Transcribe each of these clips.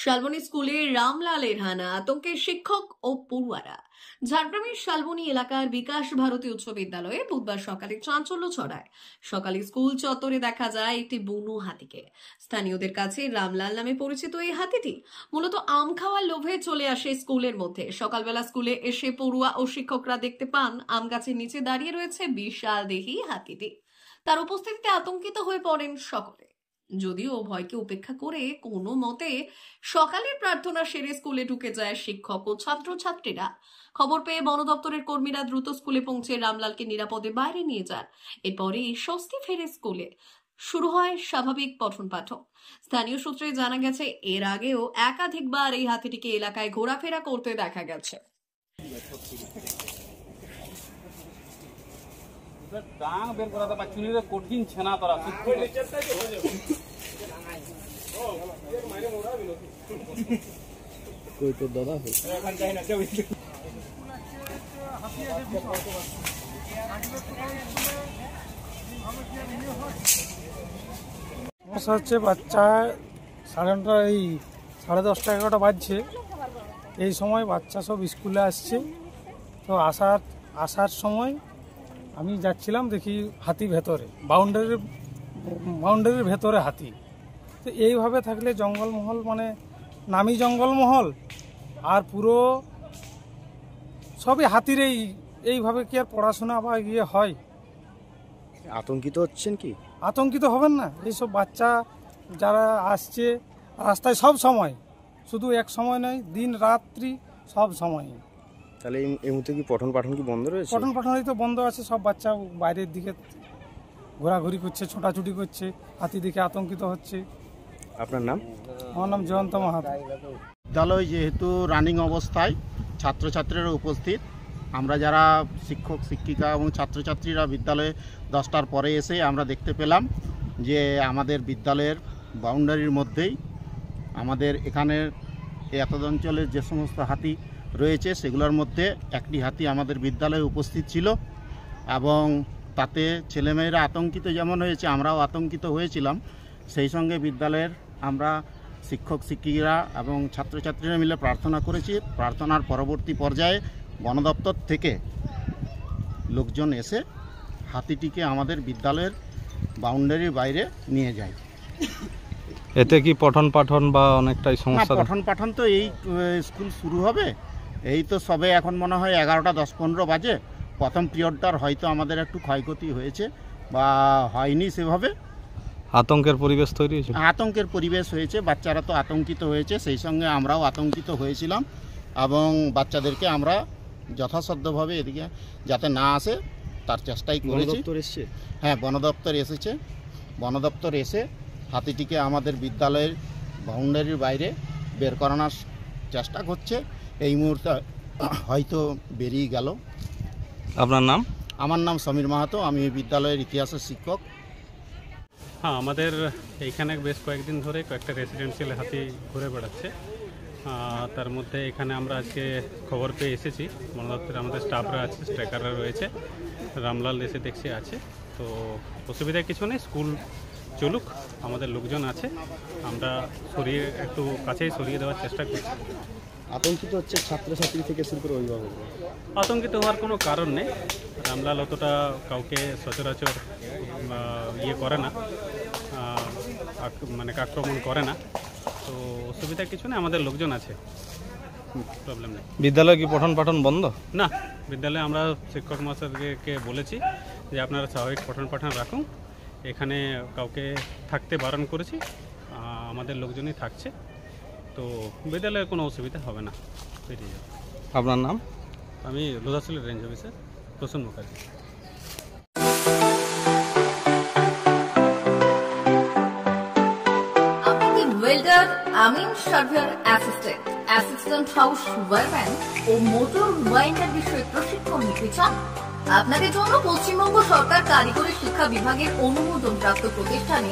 শালবনী স্কুলে রামলালের হানা আতঙ্কে শিক্ষক ও পড়ুয়ারা। ঝাড়গ্রামের শালবনী এলাকার বিকাশ ভারতী উচ্চ বিদ্যালয়ে বুধবার সকালে চাঞ্চল্য ছড়ায়। সকালে স্কুল চত্বরে দেখা যায় একটি বুনো হাতিকে। স্থানীয়দের কাছে রামলাল নামে পরিচিত এই হাতিটি মূলত আম খাওয়ার লোভে চলে আসে স্কুলের মধ্যে। সকালবেলা স্কুলে এসে পড়ুয়া ও শিক্ষকরা দেখতে পান আম গাছের নিচে দাঁড়িয়ে রয়েছে বিশাল দেহী হাতিটি। তার উপস্থিতিতে আতঙ্কিত হয়ে পড়েন সকলে। যদিও ভয়কে উপেক্ষা করে কোনো মতে সকালের প্রার্থনা সেরে স্কুলে ঢুকে যায় শিক্ষক ও ছাত্রছাত্রীরা। খবর পেয়ে বন দপ্তরের কর্মীরা দ্রুত স্কুলে পৌঁছে রামলালকে নিরাপদে বাইরে নিয়ে যান। এরপরে স্বস্তি ফেরে স্কুলে। শুরু হয় স্বাভাবিক পঠন পাঠন। স্থানীয় সূত্রে জানা গেছে, এর আগেও একাধিকবার এই হাতিটিকে এলাকায় ঘোরাফেরা করতে দেখা গেছে। ডাং বের করা পাচ্ছি রে, কঠিন ছেনা তোরা কই তো দাদা এখন যাই না যাও। সমস্যা হচ্ছে বাচ্চা 9:30 এই 10:30 11টা বাজছে। এই সময় বাচ্চা সব স্কুলে আসছে। তো আসার সময় আমি যাচ্ছিলাম, দেখি হাতি ভেতরে, বাউন্ডারির ভেতরে হাতি। তো এইভাবে থাকলে জঙ্গলমহল, মানে নামি জঙ্গলমহল আর পুরো সবই হাতির। এইভাবে কি আর পড়াশোনা বা ইয়ে হয়? আতঙ্কিত হচ্ছেন কি? আতঙ্কিত হবেন না? এইসব বাচ্চা যারা আসছে রাস্তায় সব সময়, শুধু এক সময় নয়, দিন রাত্রি সব সময়। তাহলে এই মুহূর্তে কি পঠন পাঠন কি বন্ধ রয়েছে? পঠন পাঠনই তো বন্ধ আছে। সব বাচ্চা বাইরের দিকে ঘোরাঘুরি করছে, ছোটাছুটি করছে, হাতি দেখে আতঙ্কিত হচ্ছে। আপনার নাম? আমার নাম জয়ন্ত মাহাতো। বিদ্যালয় যেহেতু রানিং অবস্থায়, ছাত্রছাত্রীরা উপস্থিত, আমরা যারা শিক্ষক শিক্ষিকা এবং ছাত্রছাত্রীরা বিদ্যালয়ে 10টার পরে এসে আমরা দেখতে পেলাম যে আমাদের বিদ্যালয়ের বাউন্ডারির মধ্যেই আমাদের এখানের এতদ অঞ্চলের যে সমস্ত হাতি রয়েছে সেগুলোর মধ্যে একটি হাতি আমাদের বিদ্যালয়ে উপস্থিত ছিল। এবং তাতে ছেলেমেয়েরা আতঙ্কিত যেমন হয়েছে, আমরাও আতঙ্কিত হয়েছিলাম। সেই সঙ্গে বিদ্যালয়ের আমরা শিক্ষক শিক্ষিকারা এবং ছাত্রছাত্রীরা মিলে প্রার্থনা করেছি। প্রার্থনার পরবর্তী পর্যায়ে বন দপ্তর থেকে লোকজন এসে হাতিটিকে আমাদের বিদ্যালয়ের বাউন্ডারির বাইরে নিয়ে যায়। এতে কি পঠন পাঠন বা অনেকটাই সমস্যা? পঠন পাঠন তো এই স্কুল শুরু হবে, এই তো সবে এখন মনে হয় 11টা 10-15 বাজে। প্রথম পিরিয়ডটার হয়তো আমাদের একটু ক্ষয়ক্ষতি হয়েছে বা হয়নি সেভাবে। আতঙ্কের পরিবেশ তৈরি হয়েছে? আতঙ্কের পরিবেশ হয়েছে, বাচ্চারা তো আতঙ্কিত হয়েছে, সেই সঙ্গে আমরাও আতঙ্কিত হয়েছিলাম। এবং বাচ্চাদেরকে আমরা যথাসাধ্যভাবে এদিকে যাতে না আসে তার চেষ্টাই করেছি। হ্যাঁ, বন দপ্তর এসেছে। বন দপ্তর এসে হাতিটিকে আমাদের বিদ্যালয়ের বাউন্ডারির বাইরে বের করানোর চেষ্টা করছে। এই মুহূর্তে হয়তো বেরিয়ে গেল। আপনার নাম? আমার নাম সমীর মাহাতো, আমি বিদ্যালয়ের ইতিহাসের শিক্ষক। হ্যাঁ, আমাদের এইখানে বেশ কয়েকদিন ধরে কয়েকটা রেসিডেন্সিয়াল হাতি ঘুরে বেড়াচ্ছে। তার মধ্যে এখানে আমরা আজকে খবর পেয়ে এসেছি। বন দপ্তরে আমাদের স্টাফরা আছে, স্ট্রাইকাররা রয়েছে। রামলাল এসে দেখছি আছে, তো অসুবিধা কিছু নেই। স্কুল চলুক, আমাদের লোকজন আছে, আমরা সরিয়ে একটু কাছেই সরিয়ে দেওয়ার চেষ্টা করছি। আতঙ্কিত হচ্ছে ছাত্রছাত্রী থেকে শুরু করে অভিভাবক? আতঙ্কিত হওয়ার কোনো কারণ নেই। রামলাল অতটা কাউকে সচরাচর ইয়ে করে না, মানে আক্রমণ করে না, তো অসুবিধা কিছু নেই। আমাদের লোকজন আছে, প্রবলেম নেই। বিদ্যালয়ে কি পঠন পাঠন বন্ধ? না, বিদ্যালয়ে আমরা শিক্ষক মহাশয়কে বলেছি যে আপনারা স্বাভাবিক পঠন পাঠন রাখুন। এখানে কাউকে থাকতে বারণ করেছি, আমাদের লোকজনই থাকছে, তো বিদ্যালয়ে কোনো অসুবিধা হবে না। আপনার নাম? আমি লোধাশালী range officer Prasanna Mukherjee. Welder, amin surveyor assistant, assistant house wireman ও মোটর ওয়াইন্ডার বিষয়ে প্রশিক্ষণ নিতে চান? আপনাদের জন্য পশ্চিমবঙ্গ সরকার কারিগরি শিক্ষা বিভাগের অনুমোদনপ্রাপ্ত প্রতিষ্ঠানে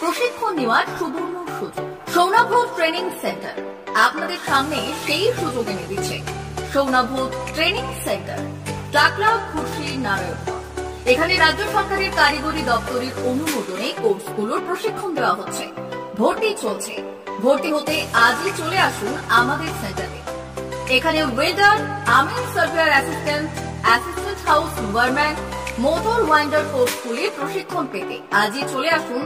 প্রশিক্ষণ নেওয়ার সুবর্ণ সুযোগ। সৌনাভ ট্রেনিং সেন্টার আপনাদের সামনে সেই সুযোগ এনে দিচ্ছে। সৌনাভ ট্রেনিং সেন্টার, টাকলা, খুশি, নারায়ণপুর। এখানে রাজ্য সরকারের কারিগরি দপ্তরের অনুমোদনে কোর্সগুলোর প্রশিক্ষণ দেওয়া হচ্ছে। ভর্তি চলছে। ভর্তি হতে আজই চলে আসুন আমাদের সেন্টারে। এখানে welder, amin surveyor assistant, assistant house wireman, motor winder কোর্সগুলি প্রশিক্ষণ পেতে আজই চলে আসুন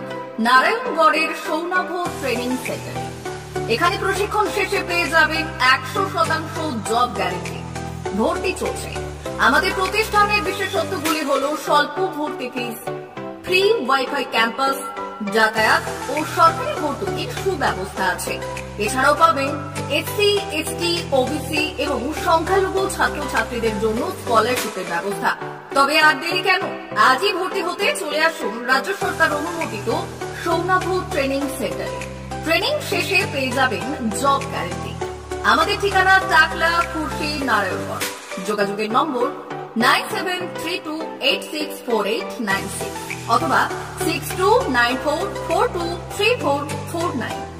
নারায়ণগড়ের সৌনভ ট্রেনিং সেন্টারে। এখানে প্রশিক্ষণ শেষে পেয়ে যাবেন 100% জব গ্যারান্টি। ভর্তি চলছে। আমাদের প্রতিষ্ঠানের বিশেষত্বগুলি হলো স্বল্প ভর্তি ফিস, ফ্রি ওয়াইফাই ক্যাম্পাস, যাতায়াত ও সরকারি ভর্তুকির সুব্যবস্থা আছে। এছাড়াও পাবেন এসসি, এসটি, ওবিসি এবং সংখ্যালঘু ছাত্রছাত্রীদের জন্য স্কলারশিপের ব্যবস্থা। তবে আর দেরি কেন, আজই ভর্তি হতে চলে আসুন রাজ্য সরকার অনুমোদিত সৌনভ ট্রেনিং সেন্টারে। ট্রেনিং শেষে পেয়ে যাবেন জব গ্যারান্টি। আমাদের ঠিকানা টাকলা, খুরশি, নারায়ণগড়। যোগাযোগের নম্বর 9732864896 অথবা 6294423449।